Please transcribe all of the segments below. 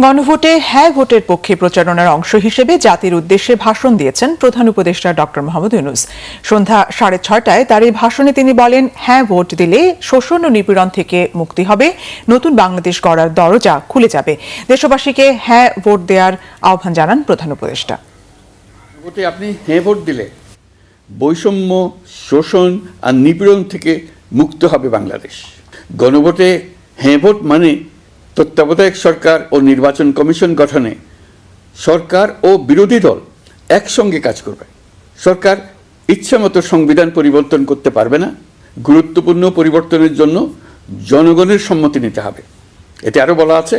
গণভোটে হ্যাঁ ভোটের পক্ষে প্রচারণার অংশ হিসেবে জাতির উদ্দেশ্যে ভাষণ দিয়েছেন প্রধান উপদেষ্টা ডক্টর মোহাম্মদ ইউনূস। সন্ধ্যা 6:30টায় তার এই ভাষণে তিনি বলেন, হ্যাঁ ভোট দিলে শোষণ ও নিপীড়ন থেকে মুক্তি হবে, নতুন বাংলাদেশ গড়ার দরজা খুলে যাবে। দেশবাসীকে হ্যাঁ ভোট দেওয়ার আহ্বান জানান প্রধান উপদেষ্টা। ভোটে আপনি হ্যাঁ ভোট দিলে বৈষম্য, শোষণ আর নিপীড়ন থেকে মুক্ত হবে বাংলাদেশ। গণভোটে হ্যাঁ ভোট মানে তত্ত্বাবধায়ক সরকার ও নির্বাচন কমিশন গঠনে সরকার ও বিরোধী দল একসঙ্গে কাজ করবে। সরকার ইচ্ছামতো সংবিধান পরিবর্তন করতে পারবে না। গুরুত্বপূর্ণ পরিবর্তনের জন্য জনগণের সম্মতি নিতে হবে। এতে আরও বলা আছে,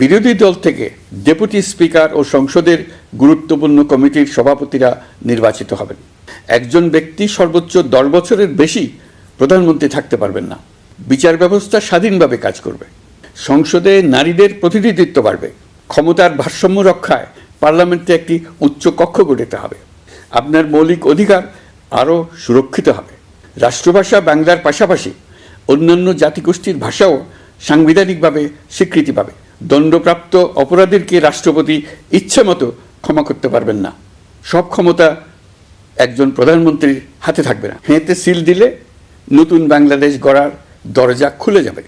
বিরোধী দল থেকে ডেপুটি স্পিকার ও সংসদের গুরুত্বপূর্ণ কমিটির সভাপতিরা নির্বাচিত হবেন। একজন ব্যক্তি সর্বোচ্চ 10 বছরের বেশি প্রধানমন্ত্রী থাকতে পারবেন না। বিচার ব্যবস্থা স্বাধীনভাবে কাজ করবে। সংসদে নারীদের প্রতিনিধিত্ব বাড়বে। ক্ষমতার ভারসাম্য রক্ষায় পার্লামেন্টে একটি উচ্চ কক্ষ গঠিত হবে। আপনার মৌলিক অধিকার আরও সুরক্ষিত হবে। রাষ্ট্রভাষা বাংলার পাশাপাশি অন্যান্য জাতিগোষ্ঠীর ভাষাও সাংবিধানিকভাবে স্বীকৃতি পাবে। দণ্ডপ্রাপ্ত অপরাধীকে রাষ্ট্রপতি ইচ্ছামতো ক্ষমা করতে পারবেন না। সব ক্ষমতা একজন প্রধানমন্ত্রীর হাতে থাকবে না। হেঁতে সিল দিলে নতুন বাংলাদেশ গড়ার দরজা খুলে যাবে।